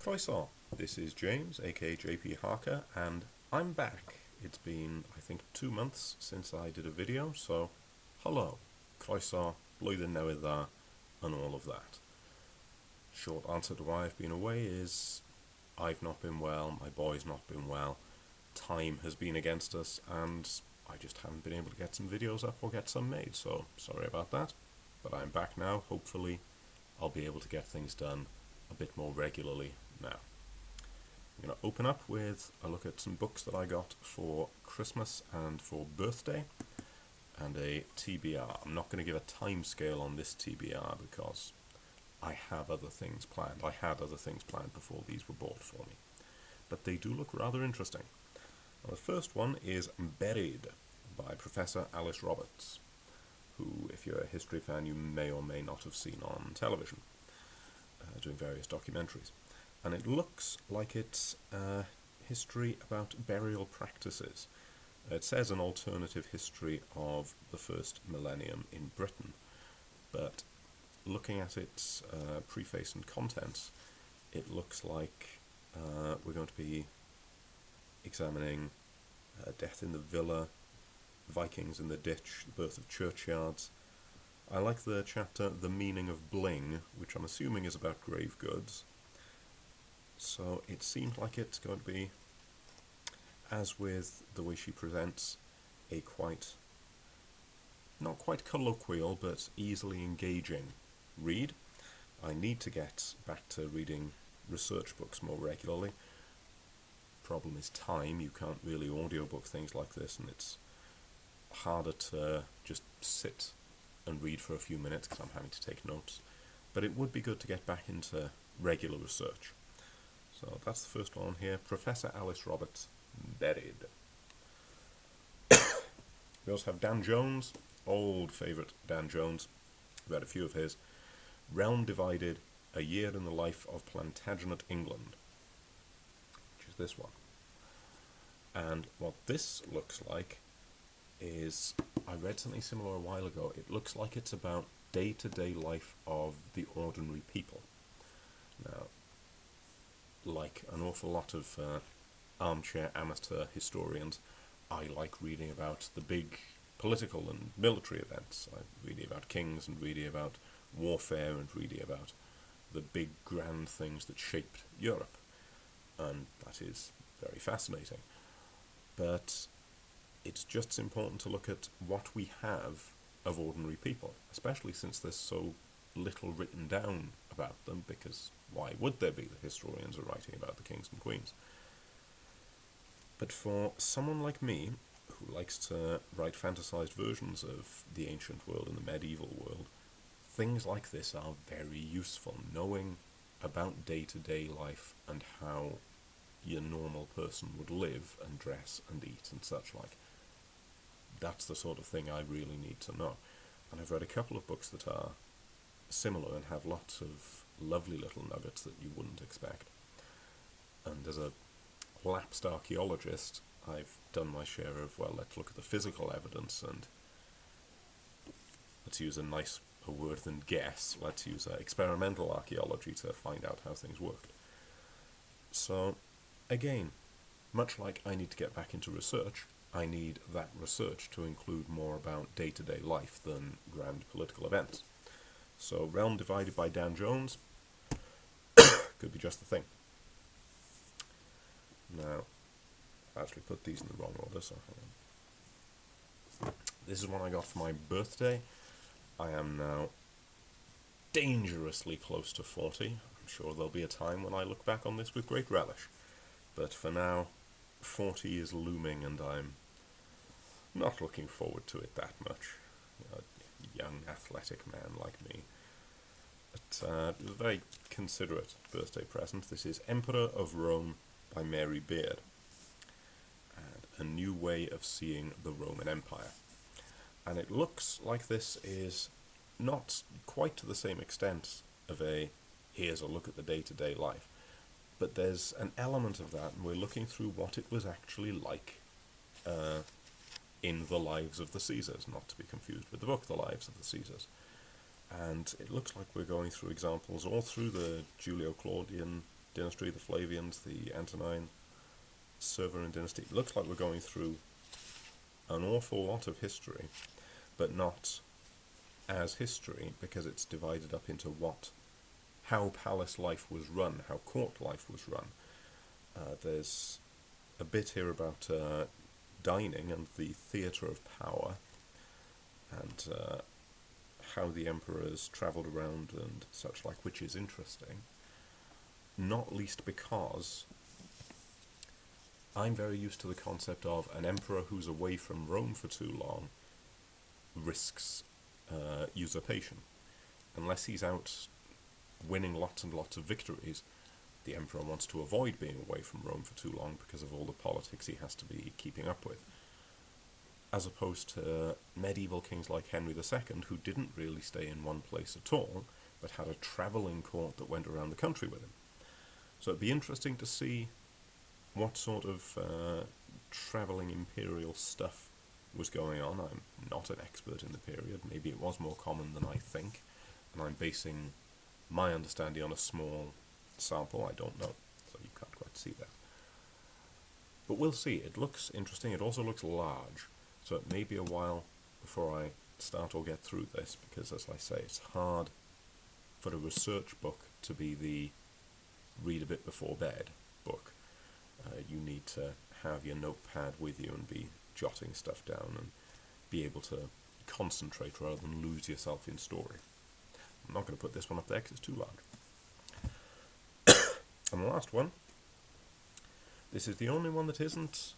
Croissant. This is James, aka JP Harker, and I'm back. It's been, I think, 2 months since I did a video, so hello, Croissant, blwyddyn newydd dda, and all of that. Short answer to why I've been away is I've not been well, my boy's not been well, time has been against us, and I just haven't been able to get some videos up or get some made, so sorry about that. But I'm back now. Hopefully I'll be able to get things done a bit more regularly now. I'm going to open up with a look at some books that I got for Christmas and for birthday, and a TBR. I'm not going to give a time scale on this TBR because I have other things planned. I had other things planned before these were bought for me. But they do look rather interesting. Now, the first one is Buried by Professor Alice Roberts, who, if you're a history fan, you may or may not have seen on television, doing various documentaries. And it looks like it's history about burial practices. It says an alternative history of the first millennium in Britain, but looking at its preface and contents, it looks like we're going to be examining death in the villa, Vikings in the ditch, the birth of churchyards. I like the chapter The Meaning of Bling, which I'm assuming is about grave goods. So it seems like it's going to be, as with the way she presents, a not quite colloquial, but easily engaging read. I need to get back to reading research books more regularly. Problem is time. You can't really audiobook things like this, and it's harder to just sit and read for a few minutes because I'm having to take notes. But it would be good to get back into regular research. So that's the first one here, Professor Alice Roberts, Buried. We also have Dan Jones, old favourite Dan Jones, read a few of his, Realm Divided, A Year in the Life of Plantagenet England, which is this one. And what this looks like is, I read something similar a while ago, it looks like it's about day-to-day life of the ordinary people. Now, like an awful lot of armchair amateur historians, I like reading about the big political and military events. I'm reading about kings and reading about warfare and reading about the big grand things that shaped Europe. And that is very fascinating. But it's just as important to look at what we have of ordinary people, especially since there's so little written down about them, because why would there be? The historians are writing about the kings and queens. But for someone like me, who likes to write fantasized versions of the ancient world and the medieval world, things like this are very useful, knowing about day-to-day life and how your normal person would live and dress and eat and such like. That's the sort of thing I really need to know. And I've read a couple of books that are similar and have lots of lovely little nuggets that you wouldn't expect. And as a lapsed archaeologist, I've done my share of, well, let's look at the physical evidence and let's use a nicer word than guess. Let's use experimental archaeology to find out how things worked. So, again, much like I need to get back into research, I need that research to include more about day-to-day life than grand political events. So, Realm Divided by Dan Jones could be just the thing. Now, I actually put these in the wrong order, so hang on. This is one I got for my birthday. I am now dangerously close to 40. I'm sure there'll be a time when I look back on this with great relish. But for now, 40 is looming and I'm not looking forward to it that much. A young, athletic man like me. But it was a very considerate birthday present. This is Emperor of Rome by Mary Beard. And A New Way of Seeing the Roman Empire. And it looks like this is not quite to the same extent of here's a look at the day-to-day life. But there's an element of that, and we're looking through what it was actually like in the lives of the Caesars, not to be confused with the book The Lives of the Caesars. And it looks like we're going through examples all through the Julio-Claudian dynasty, the Flavians, the Antonine, Severan dynasty. It looks like we're going through an awful lot of history, but not as history, because it's divided up into how palace life was run, how court life was run. There's a bit here about dining and the theatre of power, and how the emperors travelled around and such like, which is interesting, not least because I'm very used to the concept of an emperor who's away from Rome for too long risks usurpation. Unless he's out winning lots and lots of victories, the emperor wants to avoid being away from Rome for too long because of all the politics he has to be keeping up with. As opposed to medieval kings like Henry II, who didn't really stay in one place at all, but had a travelling court that went around the country with him. So it'd be interesting to see what sort of travelling imperial stuff was going on. I'm not an expert in the period. Maybe it was more common than I think, and I'm basing my understanding on a small sample. I don't know, so you can't quite see that. But we'll see. It looks interesting. It also looks large, so it may be a while before I start or get through this, because, as I say, it's hard for a research book to be the read a bit before bed book. You need to have your notepad with you and be jotting stuff down and be able to concentrate rather than lose yourself in story. I'm not going to put this one up there because it's too large. And the last one, this is the only one that isn't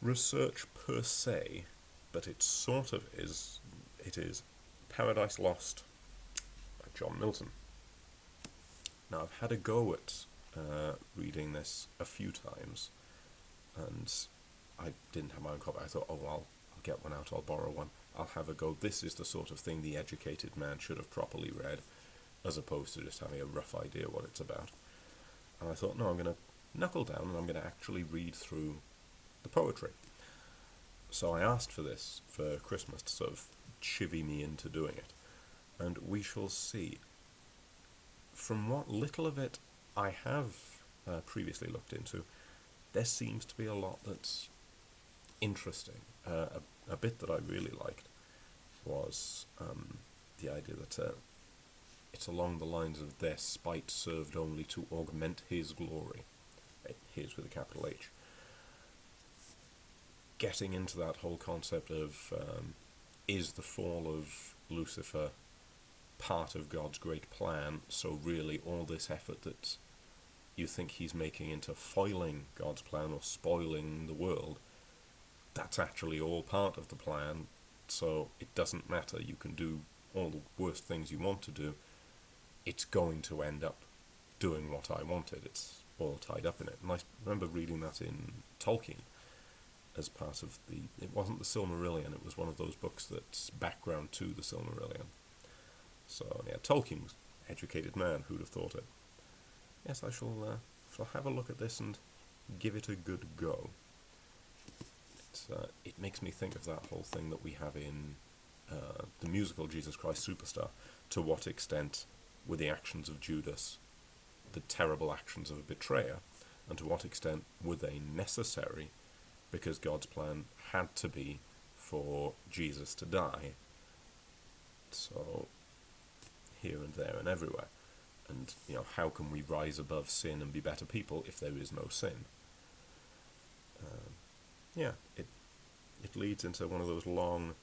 research per se, but it sort of is. It is Paradise Lost by John Milton. Now, I've had a go at reading this a few times, and I didn't have my own copy. I thought, I'll get one out, I'll borrow one, I'll have a go. This is the sort of thing the educated man should have properly read, as opposed to just having a rough idea what it's about. And I thought, no, I'm going to knuckle down and I'm going to actually read through the poetry. So I asked for this for Christmas to sort of chivvy me into doing it, and we shall see. From what little of it I have previously looked into, there seems to be a lot that's interesting. A bit that I really liked was the idea that it's along the lines of their spite served only to augment his glory. His with a capital H. Getting into that whole concept of is the fall of Lucifer part of God's great plan, so really all this effort that you think he's making into foiling God's plan or spoiling the world, that's actually all part of the plan, so it doesn't matter. You can do all the worst things you want to do, it's going to end up doing what I wanted. It's all tied up in it. And I remember reading that in Tolkien as part of it wasn't the Silmarillion, it was one of those books that's background to the Silmarillion. So, yeah, Tolkien was an educated man, who'd have thought it. Yes, I shall have a look at this and give it a good go. It makes me think of that whole thing that we have in the musical Jesus Christ Superstar. To what extent were the actions of Judas the terrible actions of a betrayer, and to what extent were they necessary, because God's plan had to be for Jesus to die? So, here and there and everywhere. And, how can we rise above sin and be better people if there is no sin? It leads into one of those long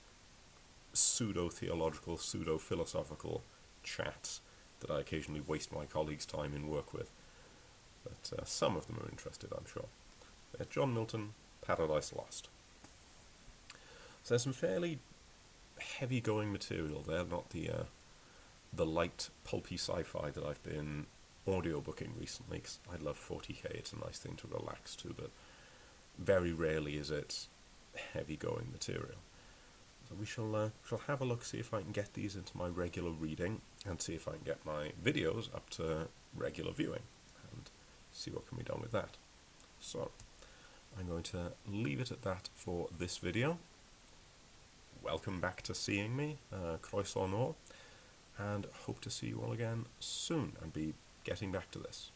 pseudo-theological, pseudo-philosophical chats that I occasionally waste my colleagues' time in work with. But some of them are interested, I'm sure. John Milton, Paradise Lost. So there's some fairly heavy-going material there, not the light, pulpy sci-fi that I've been audiobooking recently, because I love 40k, it's a nice thing to relax to, but very rarely is it heavy-going material. So we shall have a look, see if I can get these into my regular reading, and see if I can get my videos up to regular viewing, and see what can be done with that. So, I'm going to leave it at that for this video. Welcome back to seeing me, Croissant, and hope to see you all again soon, and be getting back to this.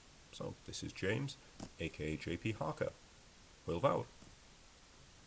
This is James, aka JP Harker. Hwyl fawr.